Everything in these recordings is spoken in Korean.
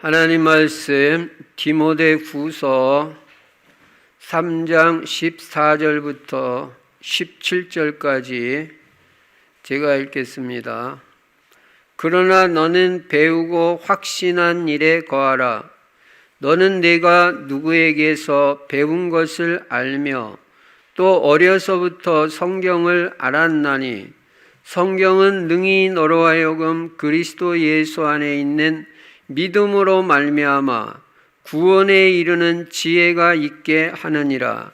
하나님 말씀 디모데후서 3장 14절부터 17절까지 제가 읽겠습니다. 그러나 너는 배우고 확신한 일에 거하라. 너는 내가 누구에게서 배운 것을 알며 또 어려서부터 성경을 알았나니 성경은 능히 너로 하여금 그리스도 예수 안에 있는 믿음으로 말미암아 구원에 이르는 지혜가 있게 하느니라.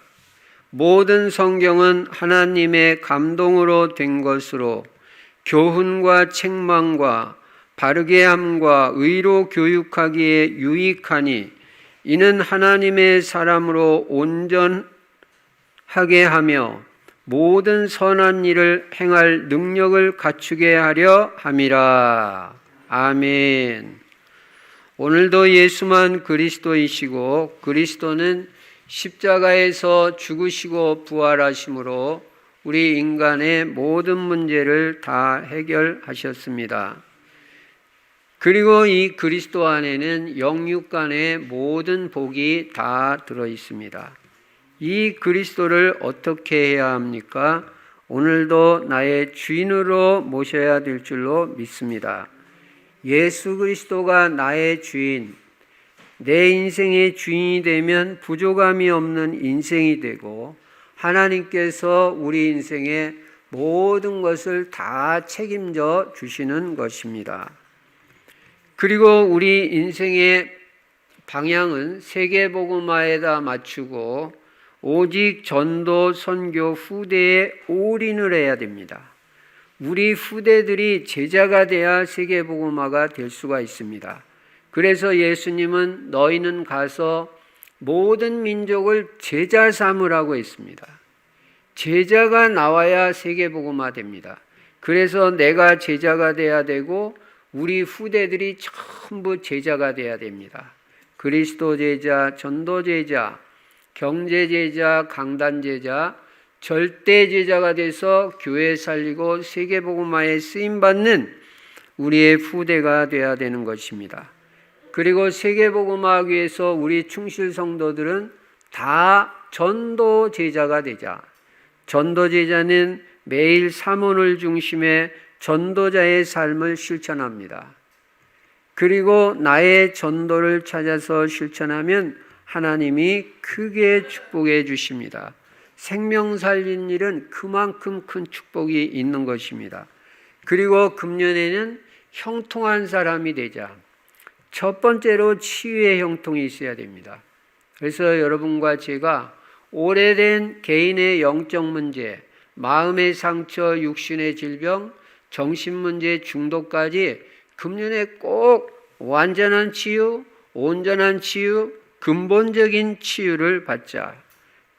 모든 성경은 하나님의 감동으로 된 것으로 교훈과 책망과 바르게 함과 의로 교육하기에 유익하니 이는 하나님의 사람으로 온전하게 하며 모든 선한 일을 행할 능력을 갖추게 하려 함이라. 아멘. 오늘도 예수만 그리스도이시고 그리스도는 십자가에서 죽으시고 부활하심으로 우리 인간의 모든 문제를 다 해결하셨습니다. 그리고 이 그리스도 안에는 영육간의 모든 복이 다 들어 있습니다. 이 그리스도를 어떻게 해야 합니까? 오늘도 나의 주인으로 모셔야 될 줄로 믿습니다. 예수 그리스도가 나의 주인, 내 인생의 주인이 되면 부족함이 없는 인생이 되고 하나님께서 우리 인생의 모든 것을 다 책임져 주시는 것입니다. 그리고 우리 인생의 방향은 세계복음화에다 맞추고 오직 전도, 선교, 후대에 올인을 해야 됩니다. 우리 후대들이 제자가 돼야 세계복음화가 될 수가 있습니다. 그래서 예수님은 너희는 가서 모든 민족을 제자 삼으라고 했습니다. 제자가 나와야 세계복음화 됩니다. 그래서 내가 제자가 돼야 되고 우리 후대들이 전부 제자가 돼야 됩니다. 그리스도 제자, 전도 제자, 경제 제자, 강단 제자, 절대 제자가 돼서 교회 살리고 세계복음화에 쓰임받는 우리의 후대가 되어야 되는 것입니다. 그리고 세계복음화하기 위해서 우리 충실 성도들은 다 전도 제자가 되자. 전도 제자는 매일 사문을 중심에 전도자의 삶을 실천합니다. 그리고 나의 전도를 찾아서 실천하면 하나님이 크게 축복해 주십니다. 생명 살린 일은 그만큼 큰 축복이 있는 것입니다. 그리고 금년에는 형통한 사람이 되자. 첫 번째로 치유의 형통이 있어야 됩니다. 그래서 여러분과 제가 오래된 개인의 영적 문제, 마음의 상처, 육신의 질병, 정신 문제, 중독까지 금년에 꼭 완전한 치유, 온전한 치유, 근본적인 치유를 받자.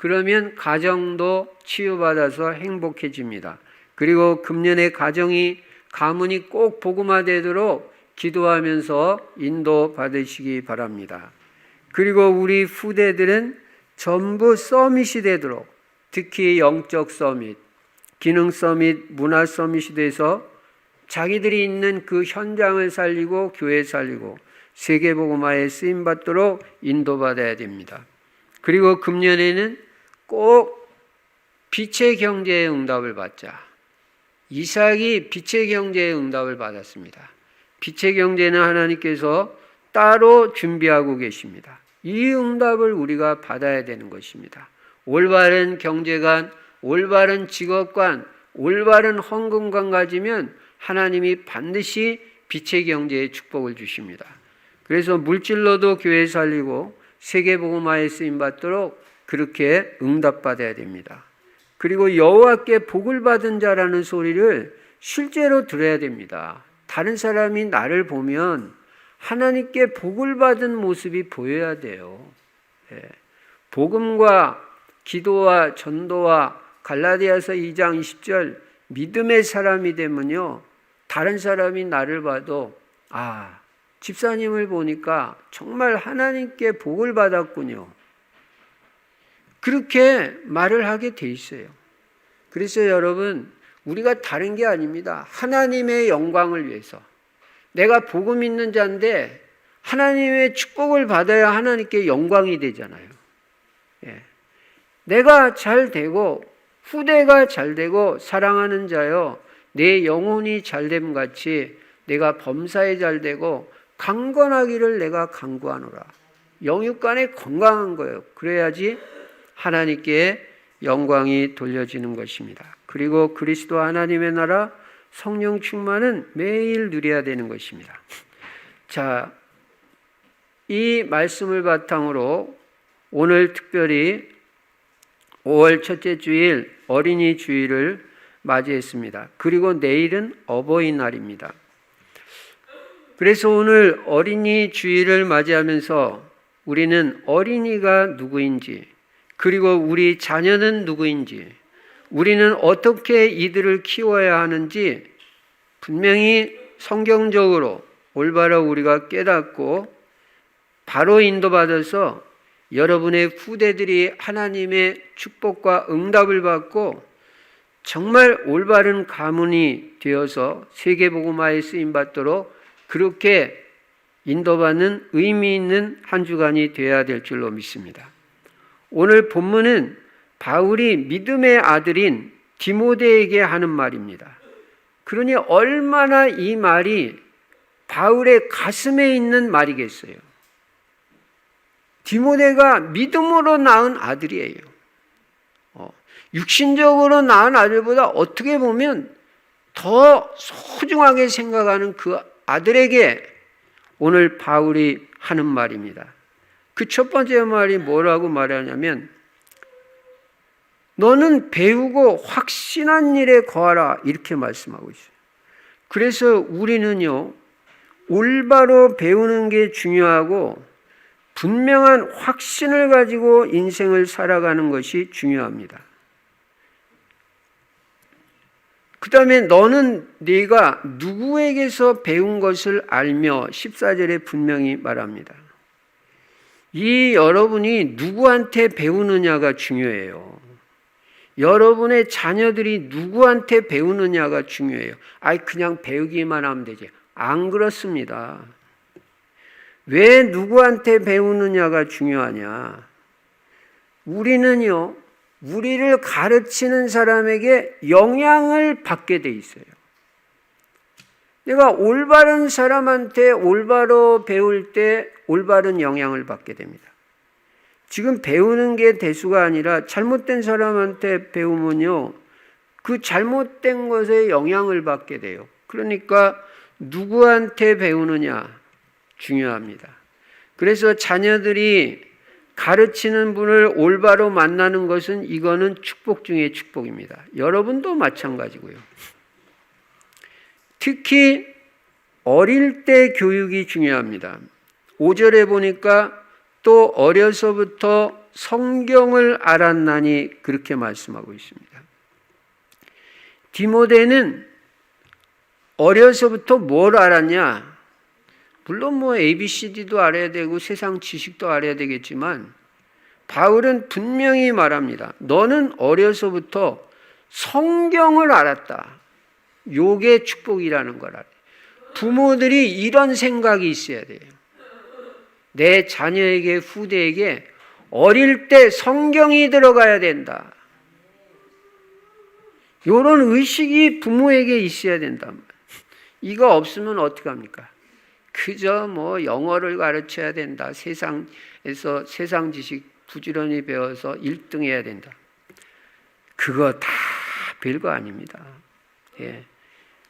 그러면 가정도 치유받아서 행복해집니다. 그리고 금년의 가문이 꼭 복음화되도록 기도하면서 인도받으시기 바랍니다. 그리고 우리 후대들은 전부 서밋이 되도록, 특히 영적 서밋, 기능 서밋, 문화 서밋이 돼서 자기들이 있는 그 현장을 살리고 교회 살리고 세계복음화에 쓰임받도록 인도받아야 됩니다. 그리고 금년에는 꼭 빛의 경제의 응답을 받자. 이삭이 빛의 경제의 응답을 받았습니다. 빛의 경제는 하나님께서 따로 준비하고 계십니다. 이 응답을 우리가 받아야 되는 것입니다. 올바른 경제관, 올바른 직업관, 올바른 헌금관 가지면 하나님이 반드시 빛의 경제에 축복을 주십니다. 그래서 물질로도 교회 살리고 세계복음화에 쓰임받도록 그렇게 응답받아야 됩니다. 그리고 여호와께 복을 받은 자라는 소리를 실제로 들어야 됩니다. 다른 사람이 나를 보면 하나님께 복을 받은 모습이 보여야 돼요. 복음과 기도와 전도와 갈라디아서 2장 20절 믿음의 사람이 되면요, 다른 사람이 나를 봐도 집사님을 보니까 정말 하나님께 복을 받았군요. 그렇게 말을 하게 돼 있어요. 그래서 여러분, 우리가 다른 게 아닙니다. 하나님의 영광을 위해서. 내가 복음 있는 자인데 하나님의 축복을 받아야 하나님께 영광이 되잖아요. 예. 내가 잘 되고 후대가 잘 되고 사랑하는 자여 내 영혼이 잘됨 같이 내가 범사에 잘 되고 강건하기를 내가 간구하노라. 영육간에 건강한 거예요. 그래야지 하나님께 영광이 돌려지는 것입니다. 그리고 그리스도 하나님의 나라 성령 충만은 매일 누려야 되는 것입니다. 자, 이 말씀을 바탕으로 오늘 특별히 5월 첫째 주일 어린이 주일을 맞이했습니다. 그리고 내일은 어버이날입니다. 그래서 오늘 어린이 주일을 맞이하면서 우리는 어린이가 누구인지, 그리고 우리 자녀는 누구인지, 우리는 어떻게 이들을 키워야 하는지 분명히 성경적으로 올바로 우리가 깨닫고 바로 인도받아서 여러분의 후대들이 하나님의 축복과 응답을 받고 정말 올바른 가문이 되어서 세계복음화에 쓰임받도록 그렇게 인도받는 의미 있는 한 주간이 되어야 될 줄로 믿습니다. 오늘 본문은 바울이 믿음의 아들인 디모데에게 하는 말입니다. 그러니 얼마나 이 말이 바울의 가슴에 있는 말이겠어요. 디모데가 믿음으로 낳은 아들이에요. 육신적으로 낳은 아들보다 어떻게 보면 더 소중하게 생각하는 그 아들에게 오늘 바울이 하는 말입니다. 그 첫 번째 말이 뭐라고 말하냐면 너는 배우고 확신한 일에 거하라 이렇게 말씀하고 있어요. 그래서 우리는요 올바로 배우는 게 중요하고 분명한 확신을 가지고 인생을 살아가는 것이 중요합니다. 그 다음에 너는 네가 누구에게서 배운 것을 알며 14절에 분명히 말합니다. 이 여러분이 누구한테 배우느냐가 중요해요. 여러분의 자녀들이 누구한테 배우느냐가 중요해요. 그냥 배우기만 하면 되지. 안 그렇습니다. 왜 누구한테 배우느냐가 중요하냐? 우리는요, 우리를 가르치는 사람에게 영향을 받게 돼 있어요. 내가 올바른 사람한테 올바로 배울 때 올바른 영향을 받게 됩니다. 지금 배우는 게 대수가 아니라 잘못된 사람한테 배우면요, 그 잘못된 것에 영향을 받게 돼요. 그러니까 누구한테 배우느냐 중요합니다. 그래서 자녀들이 가르치는 분을 올바로 만나는 것은 이거는 축복 중에 축복입니다. 여러분도 마찬가지고요. 특히 어릴 때 교육이 중요합니다. 5절에 보니까 또 어려서부터 성경을 알았나니 그렇게 말씀하고 있습니다. 디모데는 어려서부터 뭘 알았냐? 물론 ABCD도 알아야 되고 세상 지식도 알아야 되겠지만 바울은 분명히 말합니다. 너는 어려서부터 성경을 알았다. 요게 축복이라는 거라. 부모들이 이런 생각이 있어야 돼요. 내 자녀에게 후대에게 어릴 때 성경이 들어가야 된다. 이런 의식이 부모에게 있어야 된다. 이거 없으면 어떡합니까? 그저 영어를 가르쳐야 된다. 세상에서 세상 지식 부지런히 배워서 1등 해야 된다. 그거 다 별거 아닙니다. 예.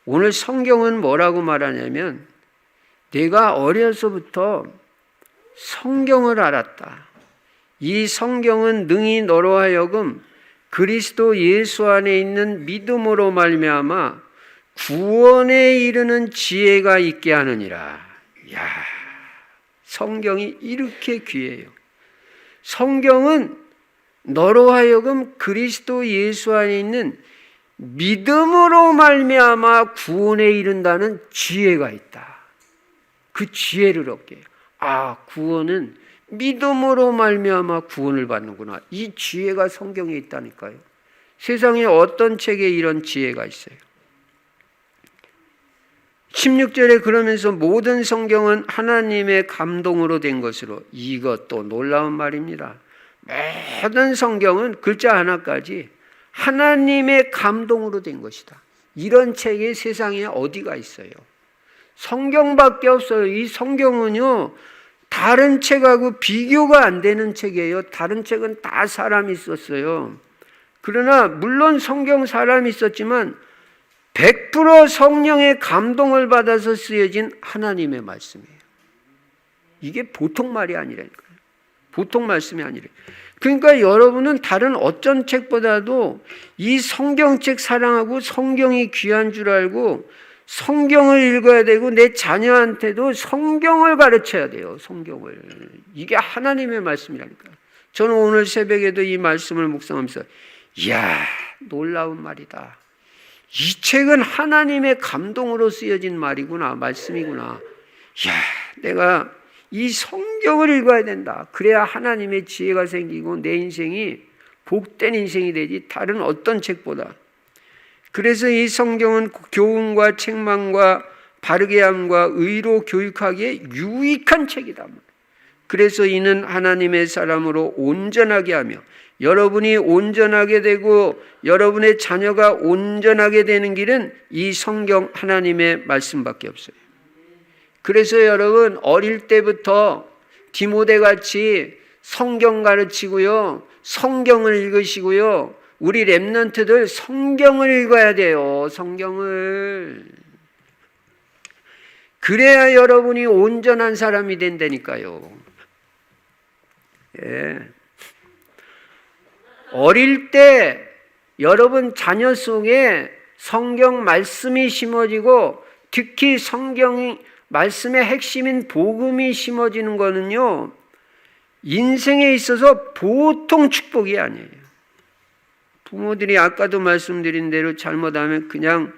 오늘 성경은 뭐라고 말하냐면 내가 어려서부터 성경을 알았다. 이 성경은 능히 너로 하여금 그리스도 예수 안에 있는 믿음으로 말미암아 구원에 이르는 지혜가 있게 하느니라. 야, 성경이 이렇게 귀해요. 성경은 너로 하여금 그리스도 예수 안에 있는 믿음으로 말미암아 구원에 이른다는 지혜가 있다. 그 지혜를 얻게 해요. 구원은 믿음으로 말미암아 구원을 받는구나. 이 지혜가 성경에 있다니까요. 세상에 어떤 책에 이런 지혜가 있어요? 16절에 그러면서 모든 성경은 하나님의 감동으로 된 것으로, 이것도 놀라운 말입니다. 모든 성경은 글자 하나까지 하나님의 감동으로 된 것이다. 이런 책이 세상에 어디가 있어요? 성경밖에 없어요. 이 성경은요, 다른 책하고 비교가 안 되는 책이에요. 다른 책은 다 사람이 썼어요. 그러나 물론 성경 사람이 있었지만 100% 성령의 감동을 받아서 쓰여진 하나님의 말씀이에요. 이게 보통 말이 아니라니까요. 보통 말씀이 아니래요. 그러니까 여러분은 다른 어떤 책보다도 이 성경책 사랑하고 성경이 귀한 줄 알고 성경을 읽어야 되고 내 자녀한테도 성경을 가르쳐야 돼요. 성경을. 이게 하나님의 말씀이라니까요. 저는 오늘 새벽에도 이 말씀을 묵상하면서 이야, 놀라운 말이다. 이 책은 하나님의 감동으로 쓰여진 말이구나, 말씀이구나. 이야, 내가 이 성경을 읽어야 된다. 그래야 하나님의 지혜가 생기고 내 인생이 복된 인생이 되지 다른 어떤 책보다. 그래서 이 성경은 교훈과 책망과 바르게 함과 의로 교육하기에 유익한 책이다. 그래서 이는 하나님의 사람으로 온전하게 하며 여러분이 온전하게 되고 여러분의 자녀가 온전하게 되는 길은 이 성경 하나님의 말씀밖에 없어요. 그래서 여러분 어릴 때부터 디모데 같이 성경 가르치고요, 성경을 읽으시고요. 우리 렘넌트들 성경을 읽어야 돼요. 성경을. 그래야 여러분이 온전한 사람이 된다니까요. 예. 어릴 때 여러분 자녀 속에 성경 말씀이 심어지고 특히 성경 말씀의 핵심인 복음이 심어지는 거는요, 인생에 있어서 보통 축복이 아니에요. 부모들이 아까도 말씀드린 대로 잘못하면 그냥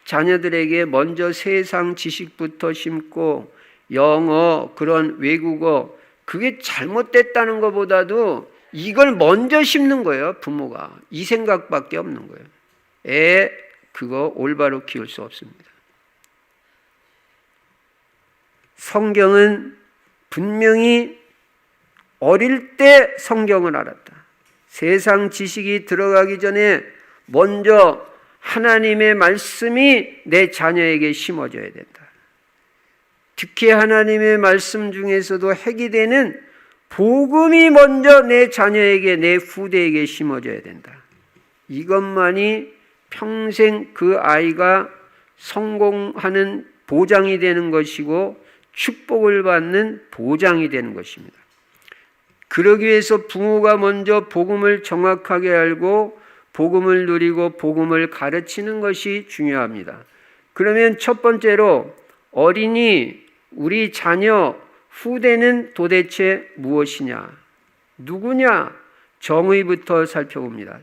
자녀들에게 먼저 세상 지식부터 심고 영어, 그런 외국어, 그게 잘못됐다는 것보다도 이걸 먼저 심는 거예요. 부모가. 이 생각밖에 없는 거예요. 애 그거 올바로 키울 수 없습니다. 성경은 분명히 어릴 때 성경을 알았다. 세상 지식이 들어가기 전에 먼저 하나님의 말씀이 내 자녀에게 심어져야 된다. 특히 하나님의 말씀 중에서도 핵이 되는 복음이 먼저 내 자녀에게, 내 후대에게 심어져야 된다. 이것만이 평생 그 아이가 성공하는 보장이 되는 것이고 축복을 받는 보장이 되는 것입니다. 그러기 위해서 부모가 먼저 복음을 정확하게 알고 복음을 누리고 복음을 가르치는 것이 중요합니다. 그러면 첫 번째로 어린이, 우리 자녀, 후대는 도대체 무엇이냐? 누구냐? 정의부터 살펴봅니다.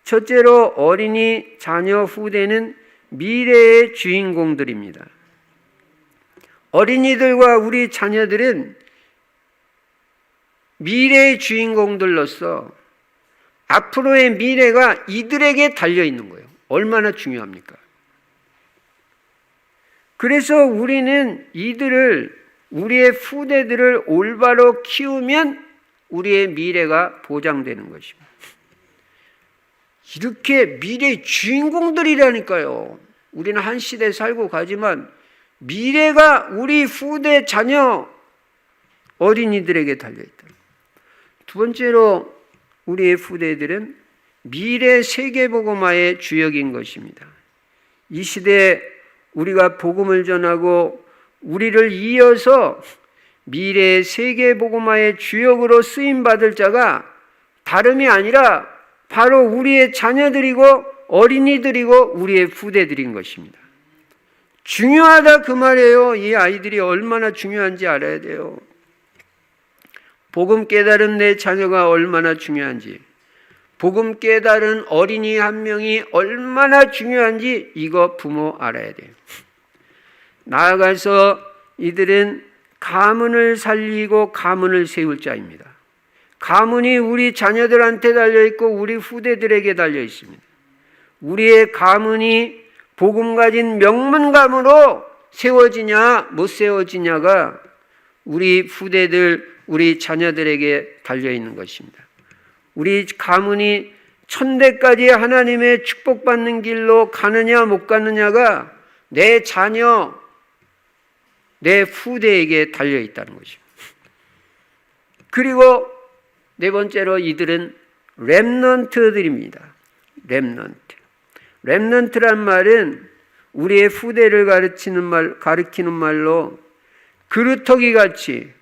첫째로 어린이, 자녀, 후대는 미래의 주인공들입니다. 어린이들과 우리 자녀들은 미래의 주인공들로서 앞으로의 미래가 이들에게 달려있는 거예요. 얼마나 중요합니까? 그래서 우리는 이들을, 우리의 후대들을 올바로 키우면 우리의 미래가 보장되는 것입니다. 이렇게 미래의 주인공들이라니까요. 우리는 한 시대에 살고 가지만 미래가 우리 후대 자녀 어린이들에게 달려있다. 두 번째로 우리의 후대들은 미래 세계복음화의 주역인 것입니다. 이 시대에 우리가 복음을 전하고 우리를 이어서 미래의 세계복음화의 주역으로 쓰임받을 자가 다름이 아니라 바로 우리의 자녀들이고 어린이들이고 우리의 후대들인 것입니다. 중요하다 그 말이에요. 이 아이들이 얼마나 중요한지 알아야 돼요. 복음 깨달은 내 자녀가 얼마나 중요한지, 복음 깨달은 어린이 한 명이 얼마나 중요한지 이거 부모 알아야 돼요. 나아가서 이들은 가문을 살리고 가문을 세울 자입니다. 가문이 우리 자녀들한테 달려있고 우리 후대들에게 달려있습니다. 우리의 가문이 복음 가진 명문 가문으로 세워지냐 못 세워지냐가 우리 후대들, 우리 자녀들에게 달려있는 것입니다. 우리 가문이 천대까지 하나님의 축복받는 길로 가느냐 못 가느냐가 내 자녀, 내 후대에게 달려있다는 것입니다. 그리고 네 번째로 이들은 렘넌트들입니다. 렘넌트란 말은 우리의 후대를 가리키는 말로 그루터기 같이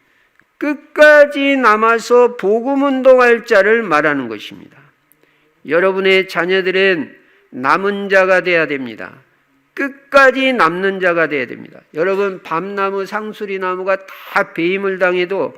끝까지 남아서 복음 운동할 자를 말하는 것입니다. 여러분의 자녀들은 남은 자가 돼야 됩니다. 끝까지 남는 자가 돼야 됩니다. 여러분, 밤나무, 상수리나무가 다 배임을 당해도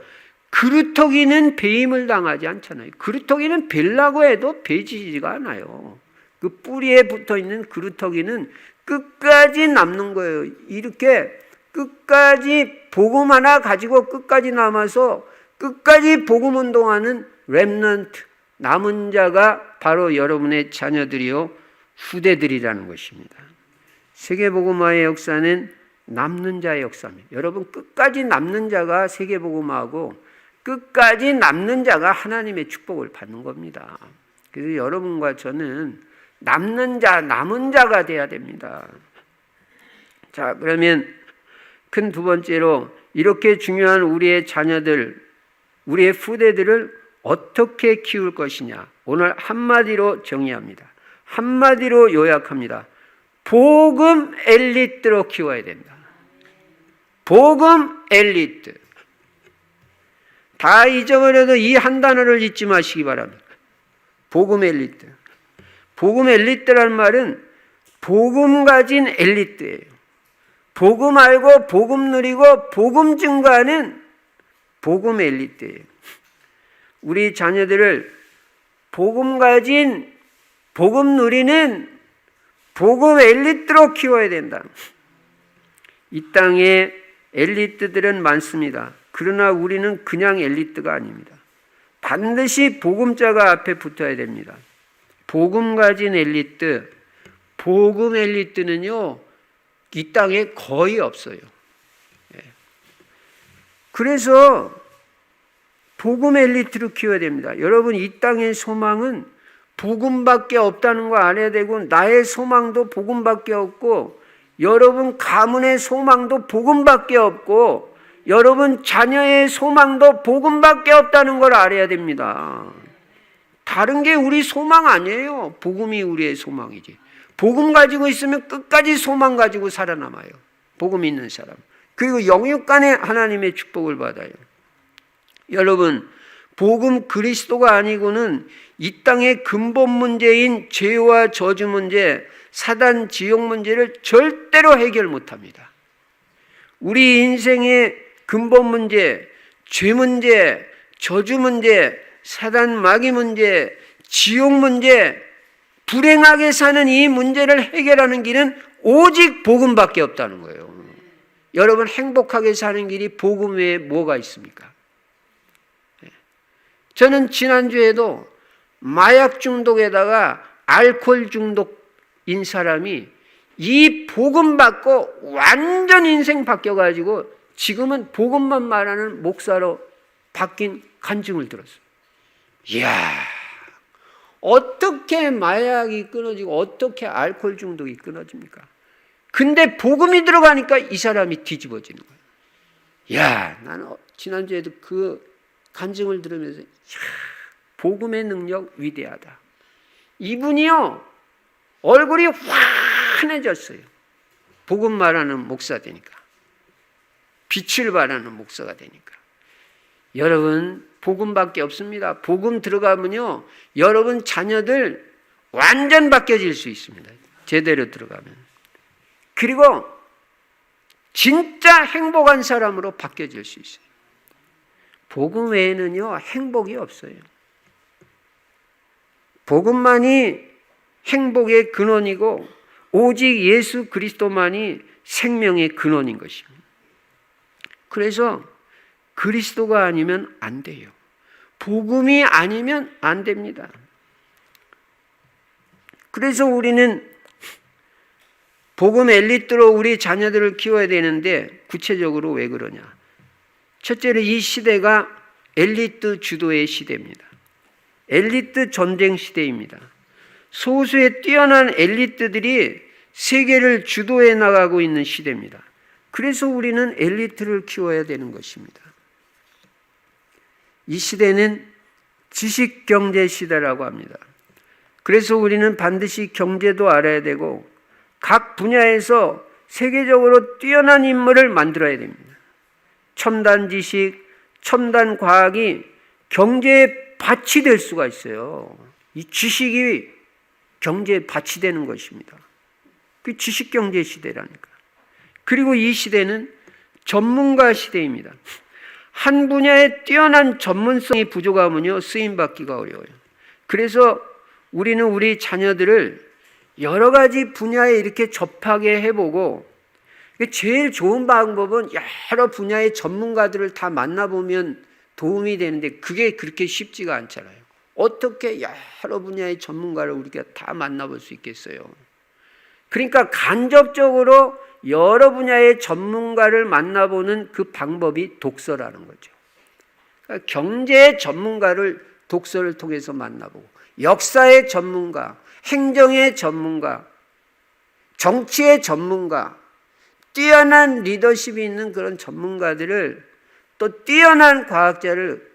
그루터기는 배임을 당하지 않잖아요. 그루터기는 베려고 해도 베지지가 않아요. 그 뿌리에 붙어있는 그루터기는 끝까지 남는 거예요. 이렇게 끝까지 복음 하나 가지고 끝까지 남아서 끝까지 복음 운동하는 렘넌트, 남은 자가 바로 여러분의 자녀들이요 후대들이라는 것입니다. 세계복음화의 역사는 남는 자의 역사입니다. 여러분, 끝까지 남는 자가 세계복음화하고 끝까지 남는 자가 하나님의 축복을 받는 겁니다. 그래서 여러분과 저는 남는 자, 남은 자가 돼야 됩니다. 자, 그러면 큰 두 번째로 이렇게 중요한 우리의 자녀들, 우리의 후대들을 어떻게 키울 것이냐. 오늘 한마디로 정의합니다. 한마디로 요약합니다. 복음 엘리트로 키워야 된다. 복음 엘리트. 다 잊어버려도 이 한 단어를 잊지 마시기 바랍니다. 복음 엘리트. 복음 엘리트라는 말은 복음 가진 엘리트예요. 복음 알고 복음 누리고 복음 증거하는 복음 엘리트예요. 우리 자녀들을 복음 가진 복음 누리는 복음 엘리트로 키워야 된다. 이 땅에 엘리트들은 많습니다. 그러나 우리는 그냥 엘리트가 아닙니다. 반드시 복음자가 앞에 붙어야 됩니다. 복음 가진 엘리트, 복음 엘리트는요, 이 땅에 거의 없어요. 그래서 복음 엘리트로 키워야 됩니다. 여러분, 이 땅의 소망은 복음밖에 없다는 거 알아야 되고, 나의 소망도 복음밖에 없고, 여러분 가문의 소망도 복음밖에 없고, 여러분 자녀의 소망도 복음밖에 없다는 걸 알아야 됩니다. 다른 게 우리 소망 아니에요. 복음이 우리의 소망이지. 복음 가지고 있으면 끝까지 소망 가지고 살아남아요. 복음 있는 사람. 그리고 영육 간에 하나님의 축복을 받아요. 여러분, 복음 그리스도가 아니고는 이 땅의 근본 문제인 죄와 저주 문제, 사단 지옥 문제를 절대로 해결 못합니다. 우리 인생의 근본 문제, 죄 문제, 저주 문제, 사단 마귀 문제, 지옥 문제, 불행하게 사는 이 문제를 해결하는 길은 오직 복음밖에 없다는 거예요. 여러분, 행복하게 사는 길이 복음 외에 뭐가 있습니까? 저는 지난주에도 마약 중독에다가 알코올 중독인 사람이 이 복음 받고 완전 인생 바뀌어가지고 지금은 복음만 말하는 목사로 바뀐 간증을 들었어요. 이야, 어떻게 마약이 끊어지고 어떻게 알코올 중독이 끊어집니까? 근데 복음이 들어가니까 이 사람이 뒤집어지는 거예요. 이야, 나는 지난주에도 그 간증을 들으면서 복음의 능력 위대하다. 이분이요, 얼굴이 환해졌어요. 복음 말하는 목사 되니까. 빛을 발하는 목사가 되니까. 여러분, 복음밖에 없습니다. 복음 들어가면요, 여러분 자녀들 완전 바뀌어질 수 있습니다. 제대로 들어가면. 그리고 진짜 행복한 사람으로 바뀌어질 수 있어요. 복음 외에는요, 행복이 없어요. 복음만이 행복의 근원이고 오직 예수 그리스도만이 생명의 근원인 것입니다. 그래서 그리스도가 아니면 안 돼요. 복음이 아니면 안 됩니다. 그래서 우리는 복음 엘리트로 우리 자녀들을 키워야 되는데 구체적으로 왜 그러냐? 첫째로 이 시대가 엘리트 주도의 시대입니다. 엘리트 전쟁 시대입니다. 소수의 뛰어난 엘리트들이 세계를 주도해 나가고 있는 시대입니다. 그래서 우리는 엘리트를 키워야 되는 것입니다. 이 시대는 지식경제 시대라고 합니다. 그래서 우리는 반드시 경제도 알아야 되고 각 분야에서 세계적으로 뛰어난 인물을 만들어야 됩니다. 첨단 지식, 첨단 과학이 경제의 밭이 될 수가 있어요. 이 지식이 경제의 밭이 되는 것입니다. 그 지식경제 시대라니까. 그리고 이 시대는 전문가 시대입니다. 한 분야에 뛰어난 전문성이 부족하면요, 쓰임받기가 어려워요. 그래서 우리는 우리 자녀들을 여러 가지 분야에 이렇게 접하게 해보고, 제일 좋은 방법은 여러 분야의 전문가들을 다 만나보면 도움이 되는데 그게 그렇게 쉽지가 않잖아요. 어떻게 여러 분야의 전문가를 우리가 다 만나볼 수 있겠어요? 그러니까 간접적으로 여러 분야의 전문가를 만나보는 그 방법이 독서라는 거죠. 그러니까 경제의 전문가를 독서를 통해서 만나보고, 역사의 전문가, 행정의 전문가, 정치의 전문가, 뛰어난 리더십이 있는 그런 전문가들을, 또 뛰어난 과학자를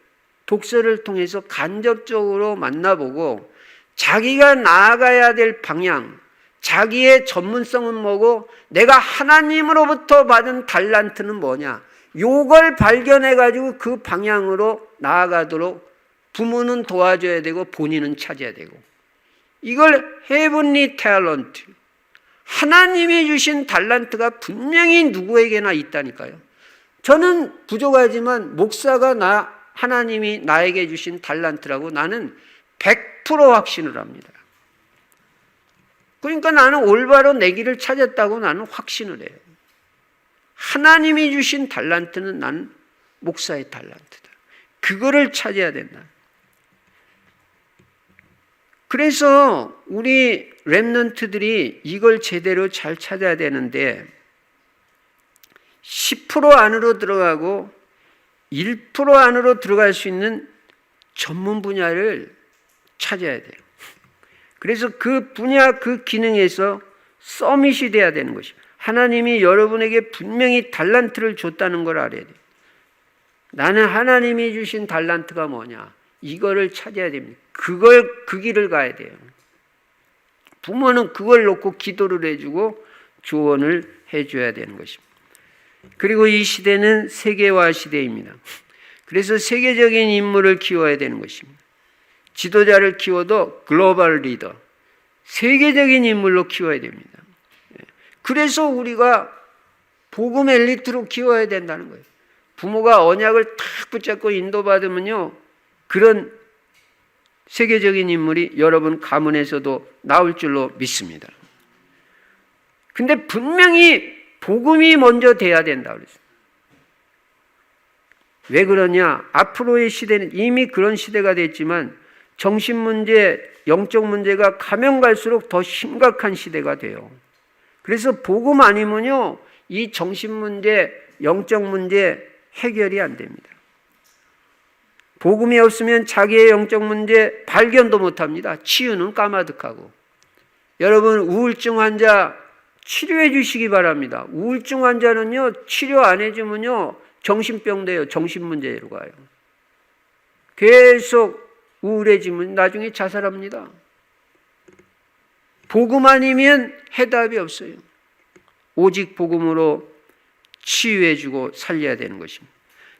독서를 통해서 간접적으로 만나보고 자기가 나아가야 될 방향, 자기의 전문성은 뭐고 내가 하나님으로부터 받은 달란트는 뭐냐, 요걸 발견해가지고 그 방향으로 나아가도록 부모는 도와줘야 되고 본인은 찾아야 되고, 이걸 헤븐리 탤런트, 하나님이 주신 달란트가 분명히 누구에게나 있다니까요. 저는 부족하지만 목사가 하나님이 나에게 주신 달란트라고 나는 100% 확신을 합니다. 그러니까 나는 올바로 내 길을 찾았다고 나는 확신을 해요. 하나님이 주신 달란트는 나는 목사의 달란트다. 그거를 찾아야 된다. 그래서 우리 렘넌트들이 이걸 제대로 잘 찾아야 되는데 10% 안으로 들어가고 1% 안으로 들어갈 수 있는 전문 분야를 찾아야 돼요. 그래서 그 분야, 그 기능에서 서밋이 돼야 되는 것입니다. 하나님이 여러분에게 분명히 달란트를 줬다는 걸 알아야 돼요. 나는 하나님이 주신 달란트가 뭐냐? 이거를 찾아야 됩니다. 그 길을 가야 돼요. 부모는 그걸 놓고 기도를 해주고 조언을 해줘야 되는 것입니다. 그리고 이 시대는 세계화 시대입니다. 그래서 세계적인 인물을 키워야 되는 것입니다. 지도자를 키워도 글로벌 리더, 세계적인 인물로 키워야 됩니다. 그래서 우리가 복음 엘리트로 키워야 된다는 거예요. 부모가 언약을 탁 붙잡고 인도받으면요, 그런 세계적인 인물이 여러분 가문에서도 나올 줄로 믿습니다. 근데 분명히 복음이 먼저 돼야 된다 그랬어요. 왜 그러냐? 앞으로의 시대는 이미 그런 시대가 됐지만 정신 문제, 영적 문제가 가면 갈수록 더 심각한 시대가 돼요. 그래서 복음 아니면요, 이 정신 문제, 영적 문제 해결이 안 됩니다. 복음이 없으면 자기의 영적 문제 발견도 못합니다. 치유는 까마득하고. 여러분, 우울증 환자 치료해 주시기 바랍니다. 우울증 환자는요, 치료 안 해주면요, 정신병 돼요. 정신문제로 가요. 계속 우울해지면 나중에 자살합니다. 복음 아니면 해답이 없어요. 오직 복음으로 치유해주고 살려야 되는 것입니다.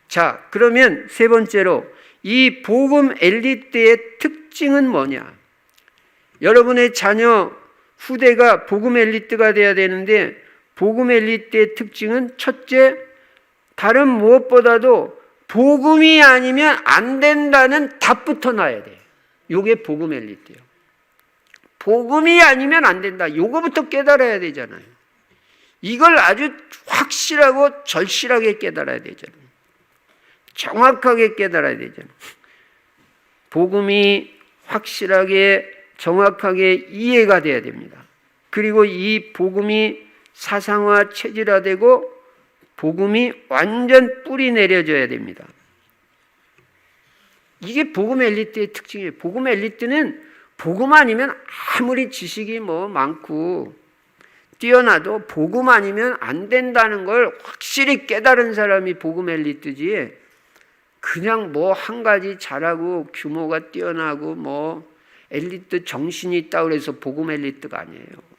자, 그러면 세 번째로 이 복음 엘리트의 특징은 뭐냐? 여러분의 자녀, 후대가 복음 엘리트가 돼야 되는데 복음 엘리트의 특징은 첫째, 다른 무엇보다도 복음이 아니면 안 된다는 답부터 놔야 돼요. 이게 복음 엘리트예요. 복음이 아니면 안 된다. 이거부터 깨달아야 되잖아요. 이걸 아주 확실하고 절실하게 깨달아야 되잖아요. 정확하게 깨달아야 되잖아요. 복음이 확실하게 정확하게 이해가 돼야 됩니다. 그리고 이 복음이 사상화, 체질화되고 복음이 완전 뿌리 내려져야 됩니다. 이게 복음 엘리트의 특징이에요. 복음 엘리트는 복음 아니면 아무리 지식이 많고 뛰어나도 복음 아니면 안 된다는 걸 확실히 깨달은 사람이 복음 엘리트지, 그냥 한 가지 잘하고 규모가 뛰어나고 엘리트 정신이 있다고 해서 복음 엘리트가 아니에요.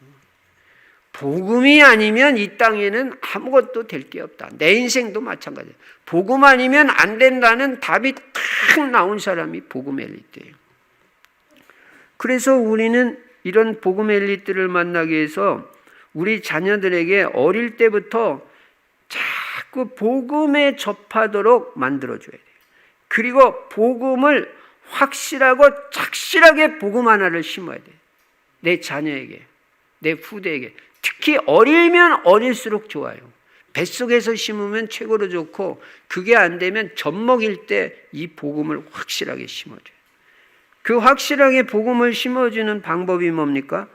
복음이 아니면 이 땅에는 아무것도 될 게 없다. 내 인생도 마찬가지예요. 복음 아니면 안 된다는 답이 탁 나온 사람이 복음 엘리트예요. 그래서 우리는 이런 복음 엘리트를 만나기 위해서 우리 자녀들에게 어릴 때부터 자꾸 복음에 접하도록 만들어줘야 돼요. 그리고 복음을 확실하고 착실하게 복음 하나를 심어야 돼요. 내 자녀에게, 내 후대에게. 특히 어리면 어릴수록 좋아요. 뱃속에서 심으면 최고로 좋고, 그게 안 되면 젖먹일 때 이 복음을 확실하게 심어줘요. 그 확실하게 복음을 심어주는 방법이 뭡니까?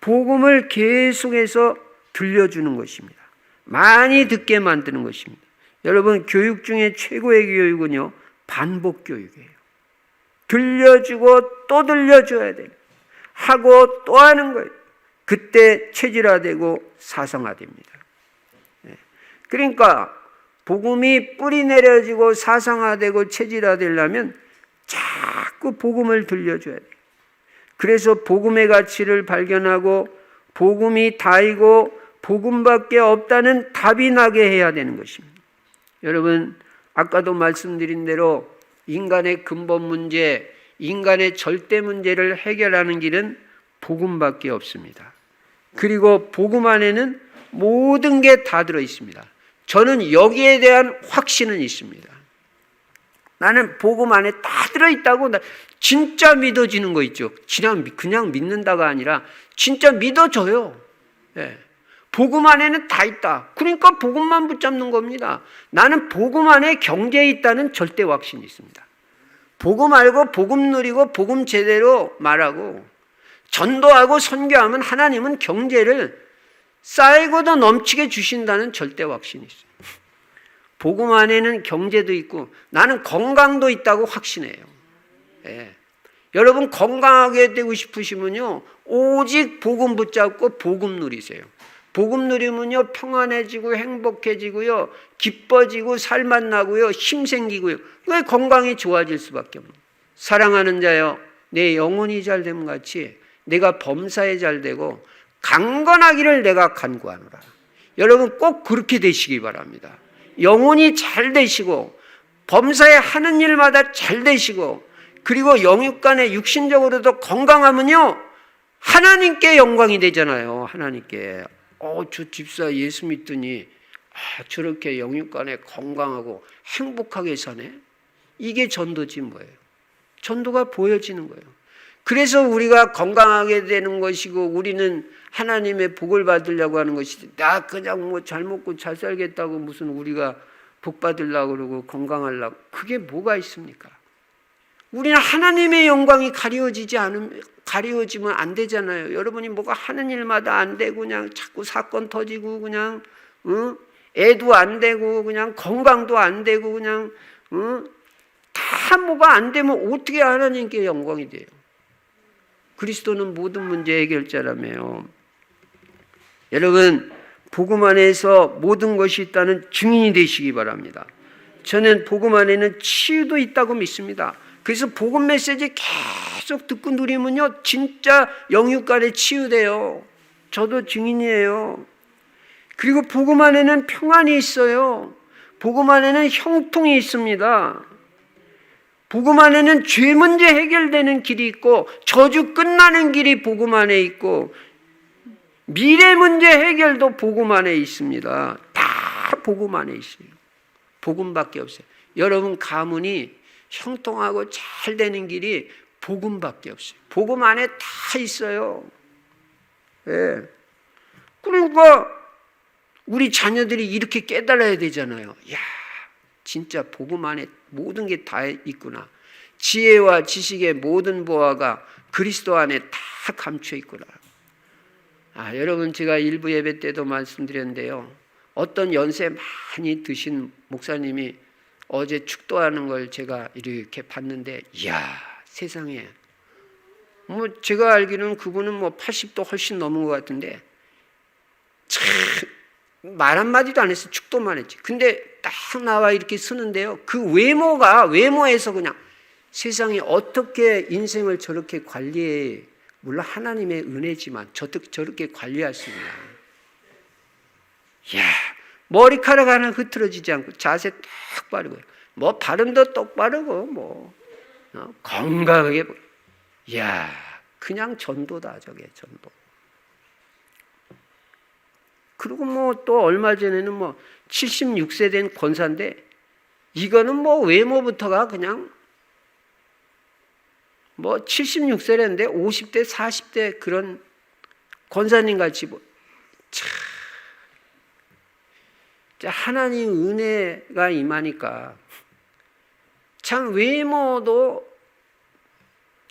복음을 계속해서 들려주는 것입니다. 많이 듣게 만드는 것입니다. 여러분, 교육 중에 최고의 교육은요, 반복 교육이에요. 들려주고 또 들려줘야 돼요. 하고 또 하는 거예요. 그때 체질화되고 사상화됩니다. 그러니까 복음이 뿌리 내려지고 사상화되고 체질화되려면 자꾸 복음을 들려줘야 돼요. 그래서 복음의 가치를 발견하고 복음이 다이고 복음밖에 없다는 답이 나게 해야 되는 것입니다. 여러분, 아까도 말씀드린 대로 인간의 근본 문제, 인간의 절대 문제를 해결하는 길은 복음밖에 없습니다. 그리고 복음 안에는 모든 게 다 들어 있습니다. 저는 여기에 대한 확신은 있습니다. 나는 복음 안에 다 들어있다고 진짜 믿어지는 거 있죠. 그냥 믿는다가 아니라 진짜 믿어져요. 예. 복음 안에는 다 있다. 그러니까 복음만 붙잡는 겁니다. 나는 복음 안에 경제에 있다는 절대 확신이 있습니다. 복음 알고 복음 누리고 복음 제대로 말하고 전도하고 선교하면 하나님은 경제를 쌓이고도 넘치게 주신다는 절대 확신이 있어요. 복음 안에는 경제도 있고 나는 건강도 있다고 확신해요. 예. 여러분, 건강하게 되고 싶으시면요, 오직 복음 붙잡고 복음 누리세요. 복음 누리면요, 평안해지고 행복해지고요, 기뻐지고 살맛 나고요, 힘 생기고요. 왜 건강이 좋아질 수밖에 없는 거예요. 사랑하는 자여, 내 영혼이 잘 됨 같이 내가 범사에 잘 되고 강건하기를 내가 간구하노라. 여러분, 꼭 그렇게 되시기 바랍니다. 영혼이 잘 되시고 범사에 하는 일마다 잘 되시고, 그리고 영육간에 육신적으로도 건강하면요, 하나님께 영광이 되잖아요. 하나님께. 저 집사 예수 믿더니 저렇게 영육간에 건강하고 행복하게 사네. 이게 전도지 뭐예요. 전도가 보여지는 거예요. 그래서 우리가 건강하게 되는 것이고 우리는 하나님의 복을 받으려고 하는 것이지, 나 그냥 잘 먹고 잘 살겠다고 무슨 우리가 복 받으려고 그러고 건강하려고, 그게 뭐가 있습니까? 우리는 하나님의 영광이 가려지면 안 되잖아요. 여러분이 뭐가 하는 일마다 안 되고 그냥 자꾸 사건 터지고 그냥 애도 안 되고 그냥 건강도 안 되고 그냥 다 뭐가 안 되면 어떻게 하나님께 영광이 돼요? 그리스도는 모든 문제 해결자라며요. 여러분, 복음 안에서 모든 것이 있다는 증인이 되시기 바랍니다. 저는 복음 안에는 치유도 있다고 믿습니다. 그래서 복음 메시지 계속 듣고 누리면요, 진짜 영육간에 치유돼요. 저도 증인이에요. 그리고 복음 안에는 평안이 있어요. 복음 안에는 형통이 있습니다. 복음 안에는 죄 문제 해결되는 길이 있고 저주 끝나는 길이 복음 안에 있고 미래 문제 해결도 복음 안에 있습니다. 다 복음 안에 있어요. 복음밖에 없어요. 여러분 가문이 형통하고 잘 되는 길이 복음밖에 없어요. 복음 안에 다 있어요. 예. 그러니까 우리 자녀들이 이렇게 깨달아야 되잖아요. 야, 진짜 복음 안에 모든 게 다 있구나. 지혜와 지식의 모든 보화가 그리스도 안에 다 감춰 있구나. 여러분, 제가 일부 예배 때도 말씀드렸는데요. 어떤 연세 많이 드신 목사님이 어제 축도하는 걸 제가 이렇게 봤는데, 이야, 세상에. 제가 알기로는 그분은 80도 훨씬 넘은 것 같은데, 참, 말 한마디도 안 했어. 축도만 했지. 근데 딱 나와 이렇게 쓰는데요. 그 외모에서 그냥 세상에 어떻게 인생을 저렇게 관리해. 물론 하나님의 은혜지만 저렇게 관리할 수 있나. 이야, 머리카락 하나 흐트러지지 않고 자세 딱 바르고, 발음도 똑바르고, 건강하게. 이야, 그냥 전도다, 저게 전도. 그리고 또 얼마 전에는 76세 된 권사인데, 이거는 외모부터가 그냥 76세랬는데 50대, 40대 그런 권사님 같이 참, 하나님 은혜가 임하니까 참 외모도